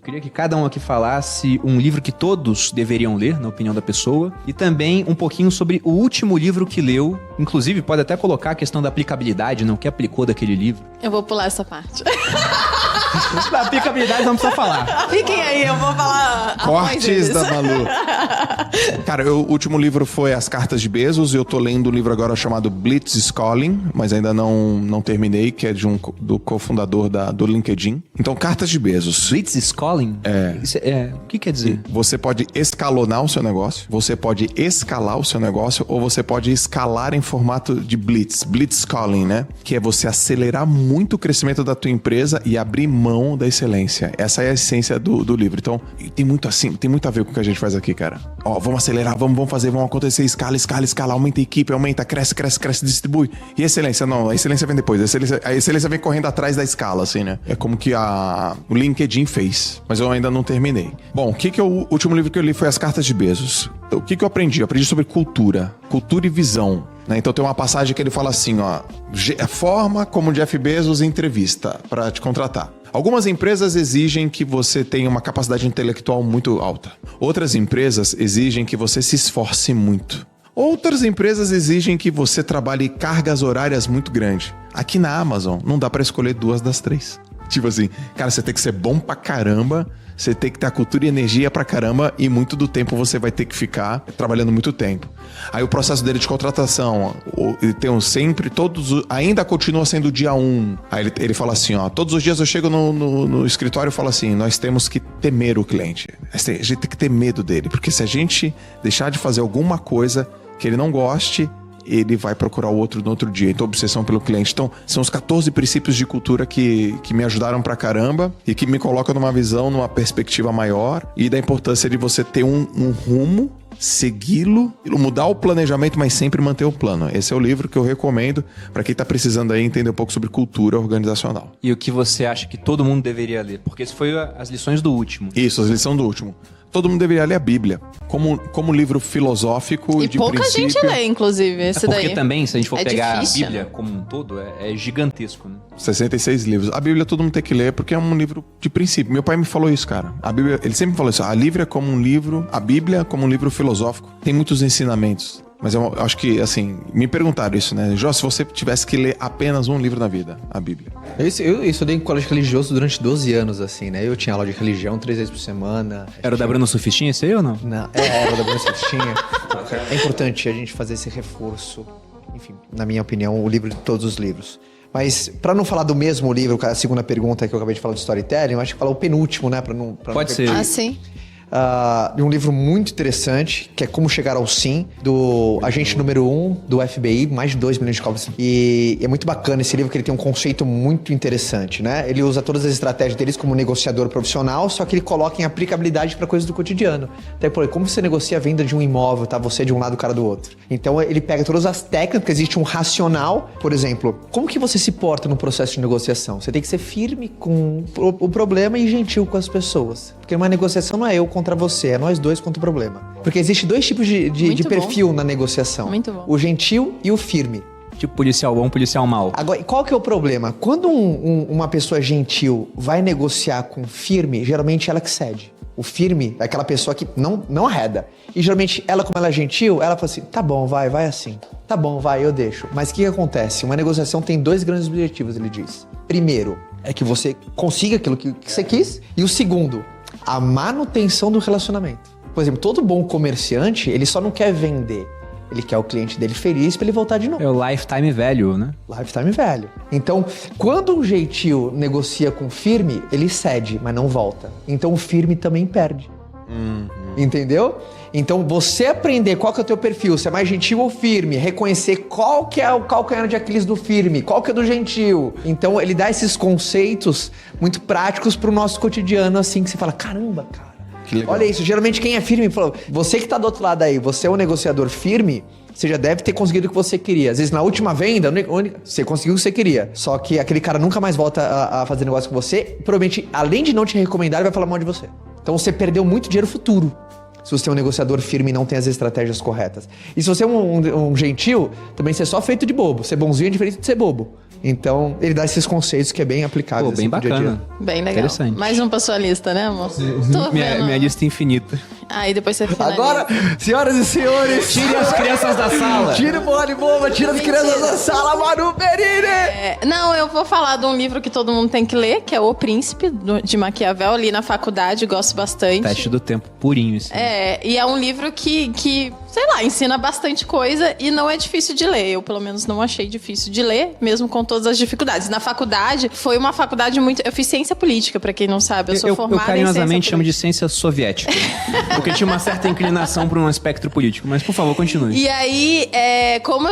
Eu queria que cada um aqui falasse um livro que todos deveriam ler, na opinião da pessoa, e também um pouquinho sobre o último livro que leu. Inclusive, pode até colocar a questão da aplicabilidade, não, o que aplicou daquele livro. Eu vou pular essa parte. Da aplicabilidade não precisa falar. Fiquem aí, eu vou falar. Cortes da Malu. Cara, o último livro foi As Cartas de Bezos. Eu tô lendo um livro agora chamado Blitz Calling, mas ainda não terminei, que é do cofundador do LinkedIn. Então, Cartas de Bezos. Blitz Calling? O que quer dizer? Você pode escalonar o seu negócio, você pode escalar o seu negócio, ou você pode escalar em formato de Blitz Calling, né? Que é você acelerar muito o crescimento da tua empresa e abrir mão da excelência. Essa é a essência do livro. Então, tem muito a ver com o que a gente faz aqui, cara. Ó, vamos acelerar, vamos fazer, vamos acontecer, escala, aumenta a equipe, aumenta, cresce, distribui. E excelência? Não, a excelência vem depois. A excelência vem correndo atrás da escala, assim, né? É como que o LinkedIn fez. Mas eu ainda não terminei. Bom, o último livro que eu li foi As Cartas de Bezos. O que eu aprendi? Eu aprendi sobre cultura e visão. Então tem uma passagem que ele fala assim, ó, a forma como Jeff Bezos entrevista para te contratar. Algumas empresas exigem que você tenha uma capacidade intelectual muito alta. Outras empresas exigem que você se esforce muito. Outras empresas exigem que você trabalhe cargas horárias muito grandes. Aqui na Amazon não dá para escolher 2 das 3. Tipo assim, cara, você tem que ser bom pra caramba, você tem que ter a cultura e energia pra caramba, e muito do tempo você vai ter que ficar trabalhando muito tempo. Aí o processo dele de contratação, ainda continua sendo o dia 1. Aí ele fala assim, ó, todos os dias eu chego no escritório e falo assim, nós temos que temer o cliente. A gente tem que ter medo dele, porque se a gente deixar de fazer alguma coisa que ele não goste, ele vai procurar o outro no outro dia. Então, obsessão pelo cliente. Então, são os 14 princípios de cultura que me ajudaram pra caramba e que me colocam numa visão, numa perspectiva maior, e da importância de você ter um rumo, segui-lo, mudar o planejamento, mas sempre manter o plano. Esse é o livro que eu recomendo pra quem tá precisando aí entender um pouco sobre cultura organizacional. E o que você acha que todo mundo deveria ler? Porque isso foi as lições do último. Isso, as lições do último. Todo mundo deveria ler a Bíblia como livro filosófico e de pouca princípio. gente lê, inclusive, esse daí. Porque também, se a gente for pegar difícil, a Bíblia né? como um todo, é gigantesco, né? 66 livros. A Bíblia todo mundo tem que ler porque é um livro de princípio. Meu pai me falou isso, cara. A Bíblia, ele sempre me falou isso. A Bíblia como um livro filosófico. Tem muitos ensinamentos. Mas eu acho que, assim, me perguntaram isso, né? Jó, se você tivesse que ler apenas um livro na vida, a Bíblia. Eu estudei em colégio religioso durante 12 anos, assim, né? Eu tinha aula de religião 3 vezes por semana. Era o da Bruna Sufistinha esse aí ou não? Não, era o da Bruna Sufistinha. É importante a gente fazer esse reforço. Enfim, na minha opinião, o livro de todos os livros. Mas, pra não falar do mesmo livro, a segunda pergunta que eu acabei de falar de storytelling, eu acho que falar o penúltimo, né? Pode ser. Ah, sim. De um livro muito interessante, que é Como Chegar ao Sim, do agente número 1 do FBI, mais de 2 milhões de cópias. E é muito bacana esse livro, porque ele tem um conceito muito interessante, né? Ele usa todas as estratégias deles como negociador profissional, só que ele coloca em aplicabilidade para coisas do cotidiano. Então, por exemplo, como você negocia a venda de um imóvel, tá? Você de um lado, o cara do outro. Então, ele pega todas as técnicas, porque existe um racional. Por exemplo, como que você se porta no processo de negociação? Você tem que ser firme com o problema e gentil com as pessoas. Porque uma negociação não é eu contra você, é nós dois contra o problema. Porque existe 2 tipos de perfil na negociação. Muito bom. O gentil e o firme. Tipo policial bom, policial mal. Agora, e qual que é o problema? Quando uma pessoa gentil vai negociar com firme, geralmente ela que cede. O firme é aquela pessoa que não arreda. E geralmente ela, como ela é gentil, ela fala assim, tá bom, vai assim. Tá bom, vai, eu deixo. Mas o que acontece? Uma negociação tem 2 grandes objetivos, ele diz. Primeiro, é que você consiga aquilo que você quis. E o segundo, a manutenção do relacionamento. Por exemplo, todo bom comerciante, ele só não quer vender. Ele quer o cliente dele feliz pra ele voltar de novo. É o lifetime value, né? Lifetime value. Então, quando um gentil negocia com firme, ele cede, mas não volta. Então, o firme também perde. Entendeu? Então, você aprender qual que é o teu perfil, se é mais gentil ou firme, reconhecer qual que é o calcanhar de Aquiles do firme, qual que é do gentil. Então, ele dá esses conceitos muito práticos pro nosso cotidiano, assim, que você fala, caramba, cara. Olha isso, geralmente quem é firme, falou, você que tá do outro lado aí, você é um negociador firme, você já deve ter conseguido o que você queria. Às vezes na última venda, você conseguiu o que você queria. Só que aquele cara nunca mais volta a fazer negócio com você. Provavelmente, além de não te recomendar, ele vai falar mal de você. Então você perdeu muito dinheiro futuro. Se você é um negociador firme e não tem as estratégias corretas. E se você é um gentil, também você é só feito de bobo. Ser bonzinho é diferente de ser bobo. Então, ele dá esses conceitos que é bem aplicável. Pô, bem assim, pro dia a dia. bacana. Bem legal. Interessante. Mais um pra sua lista, né, amor? Tô vendo. Minha lista infinita. Aí depois você finaliza. Agora, senhoras e senhores, Tire as crianças da sala. tire o bola de bomba, tira as crianças da sala, Manu Perini! Não, eu vou falar de um livro que todo mundo tem que ler, que é O Príncipe, de Maquiavel. Li na faculdade, gosto bastante. Teste do tempo, purinho esse. E é um livro que, sei lá, ensina bastante coisa e não é difícil de ler. Eu, pelo menos, não achei difícil de ler, mesmo com todas as dificuldades. Na faculdade, foi uma faculdade muito... Eu fiz ciência política, pra quem não sabe. Eu sou formada em ciência carinhosamente chamo de política. ciência soviética. Porque tinha uma certa inclinação para um espectro político. Mas, por favor, continue. E aí, como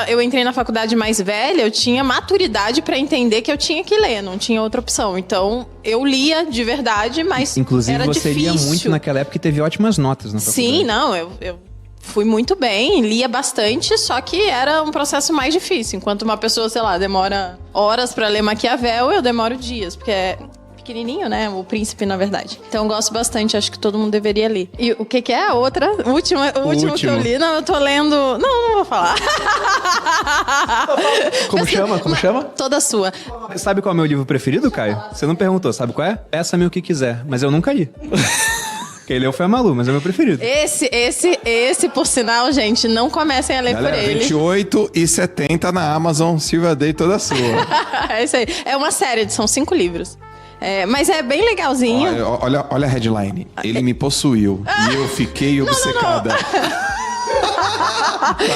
eu entrei na faculdade mais velha, eu tinha maturidade pra entender que eu tinha que ler, não tinha outra opção. Então, eu lia de verdade, mas Inclusive, era você difícil. lia muito naquela época e teve ótimas notas na faculdade. Sim, não, eu fui muito bem, lia bastante, só que era um processo mais difícil. Enquanto uma pessoa, sei lá, demora horas pra ler Maquiavel, eu demoro dias, porque é pequenininho, né? O Príncipe, na verdade. Então, eu gosto bastante, acho que todo mundo deveria ler. E o que é a outra? O último que eu li? Não, eu tô lendo... Não vou falar. Como chama? Toda sua. Sabe qual é o meu livro preferido, Caio? Você não perguntou, sabe qual é? Peça-me o que quiser, mas eu nunca li. Quem leu foi a Malu, mas é o meu preferido. Esse, por sinal, gente, não comecem a ler Galera, por ele. R$28,70 na Amazon, Silvia Day toda sua. É isso aí. É uma série, são 5 livros. Mas é bem legalzinho. Olha a headline. Ele me possuiu e eu fiquei obcecada.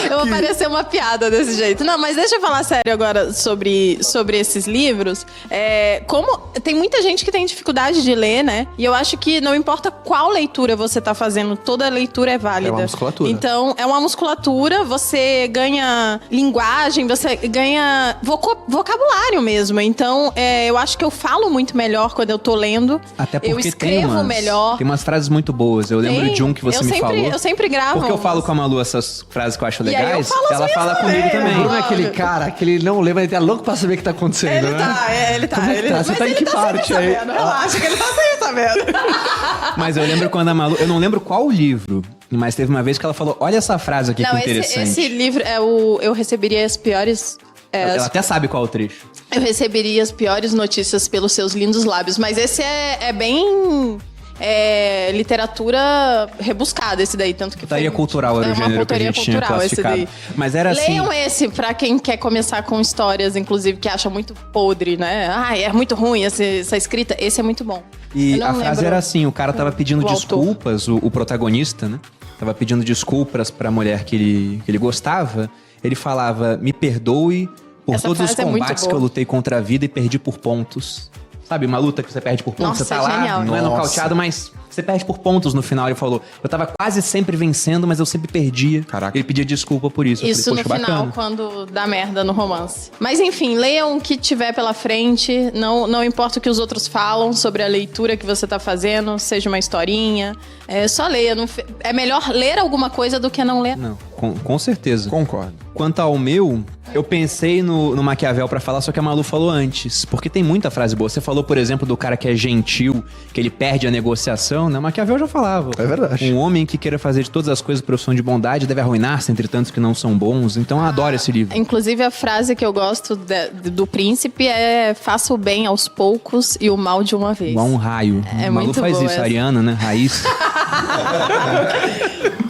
Eu vou parecer uma piada desse jeito. Não, mas deixa eu falar sério agora sobre esses livros. Como tem muita gente que tem dificuldade de ler, né? E eu acho que não importa qual leitura você tá fazendo, toda leitura é válida. É uma musculatura. Então, é uma musculatura, você ganha linguagem, você ganha vocabulário mesmo. Então, eu acho que eu falo muito melhor quando eu tô lendo. Até porque eu escrevo melhor. Tem umas frases muito boas. Eu lembro de um que você me falou. Eu sempre gravo. Porque eu falo com a Malu essas frases que eu acho E aí eu legais, falo as ela minhas fala também, comigo também. né? Não é aquele cara que ele não lê, mas ele tá louco pra saber o que tá acontecendo, Ele tá. Como é que tá? Você Mas tá em ele que tá parte sempre aí? sabendo. Relaxa que ele tá sempre sabendo. Mas eu lembro quando a Malu... Eu não lembro qual livro, mas teve uma vez que ela falou, olha essa frase aqui que interessante. Esse livro é Eu receberia as piores... Ela até sabe qual é o trecho. Eu receberia as piores notícias pelos seus lindos lábios. Mas esse é bem... literatura rebuscada esse daí, tanto que Putaria cultural era o gênero que a gente tinha classificado. Mas era assim... Leiam esse pra quem quer começar com histórias, inclusive, que acha muito podre, né? É muito ruim essa escrita. Esse é muito bom. E a frase era assim, o cara tava pedindo desculpas, o protagonista, né? Tava pedindo desculpas pra mulher que ele gostava. Ele falava, me perdoe por Essa todos os frase é muito combates que boa. eu lutei contra a vida e perdi por pontos. Sabe, uma luta que você perde por pontos, Nossa, você tá lá, genial. não é Nossa. nocauteado, mas você perde por pontos no final. Ele falou, eu tava quase sempre vencendo, mas eu sempre perdia. Caraca. Ele pedia desculpa por isso. Eu Isso falei, no poxa, final, bacana. quando dá merda no romance. Mas enfim, leiam o que tiver pela frente. Não importa o que os outros falam sobre a leitura que você tá fazendo, seja uma historinha. Só leia. É melhor ler alguma coisa do que não ler. Não, com certeza. Concordo. Quanto ao meu, eu pensei no Maquiavel pra falar, só que a Malu falou antes. Porque tem muita frase boa. Você falou, por exemplo, do cara que é gentil, que ele perde a negociação, né? Maquiavel já falava. É verdade. Um homem que queira fazer de todas as coisas profissão de bondade deve arruinar-se entre tantos que não são bons. Então eu adoro esse livro. Inclusive, a frase que eu gosto do príncipe é faça o bem aos poucos e o mal de uma vez. Igual um raio. É A Malu muito faz boa isso, essa. a Ariana, né? Raiz.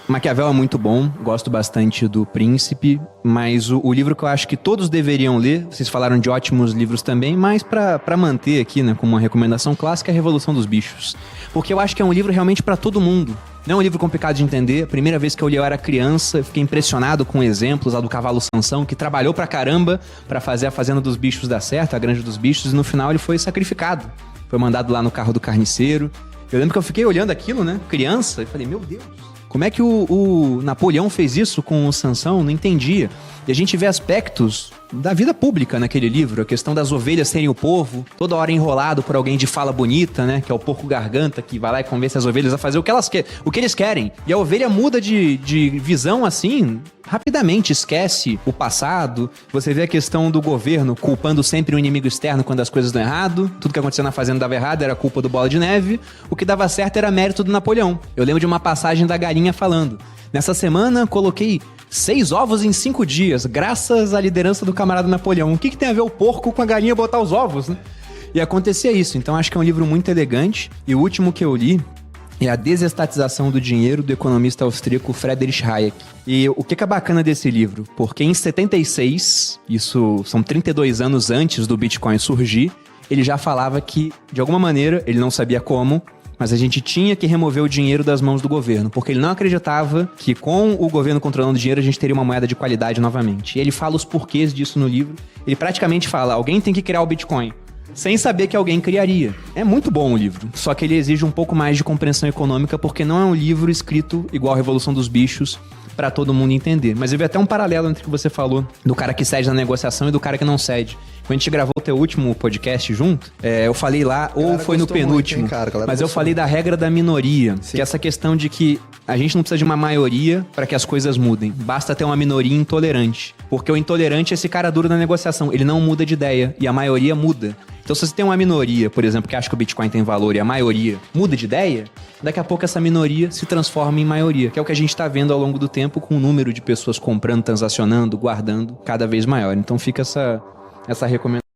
Maquiavel é muito bom, gosto bastante do Príncipe, mas o livro que eu acho que todos deveriam ler, vocês falaram de ótimos livros também, mas pra manter aqui, né, como uma recomendação clássica, é a Revolução dos Bichos. Porque eu acho que é um livro realmente pra todo mundo. Não é um livro complicado de entender. A primeira vez que eu li eu era criança, eu fiquei impressionado com exemplos, a do cavalo Sansão, que trabalhou pra caramba pra fazer a Fazenda dos Bichos dar certo, a Granja dos Bichos, e no final ele foi sacrificado. Foi mandado lá no carro do carniceiro. Eu lembro que eu fiquei olhando aquilo, né, criança, e falei, meu Deus... Como é que o Napoleão fez isso com o Sansão? Não entendia. E a gente vê aspectos da vida pública naquele livro. A questão das ovelhas serem o povo, toda hora enrolado por alguém de fala bonita, né? Que é o porco garganta, que vai lá e convence as ovelhas a fazer o que eles querem. E a ovelha muda de visão assim... rapidamente esquece o passado. Você vê a questão do governo culpando sempre o inimigo externo quando as coisas dão errado. Tudo que acontecia na fazenda dava errado, era culpa do Bola de Neve. O que dava certo era mérito do Napoleão. Eu lembro de uma passagem da galinha falando: nessa semana coloquei 6 ovos em 5 dias, graças à liderança do camarada Napoleão. O que tem a ver o porco com a galinha botar os ovos, né? E acontecia isso. Então acho que é um livro muito elegante. E o último que eu li é A Desestatização do Dinheiro, do economista austríaco Friedrich Hayek. E o que é bacana desse livro? Porque em 76, isso são 32 anos antes do Bitcoin surgir, ele já falava que, de alguma maneira, ele não sabia como, mas a gente tinha que remover o dinheiro das mãos do governo, porque ele não acreditava que com o governo controlando o dinheiro a gente teria uma moeda de qualidade novamente. E ele fala os porquês disso no livro. Ele praticamente fala, alguém tem que criar o Bitcoin, sem saber que alguém criaria. É muito bom o livro, só que ele exige um pouco mais de compreensão econômica, porque não é um livro escrito igual a Revolução dos Bichos, pra todo mundo entender. Mas eu vi até um paralelo entre o que você falou do cara que cede na negociação e do cara que não cede. Quando a gente gravou o teu último podcast junto, eu falei lá, ou foi no penúltimo, muito, hein, mas eu falei da regra da minoria, sim, que é essa questão de que a gente não precisa de uma maioria para que as coisas mudem. Basta ter uma minoria intolerante. Porque o intolerante é esse cara duro na negociação. Ele não muda de ideia e a maioria muda. Então se você tem uma minoria, por exemplo, que acha que o Bitcoin tem valor e a maioria muda de ideia, daqui a pouco essa minoria se transforma em maioria, que é o que a gente está vendo ao longo do tempo com o número de pessoas comprando, transacionando, guardando cada vez maior. Então fica essa recomendação.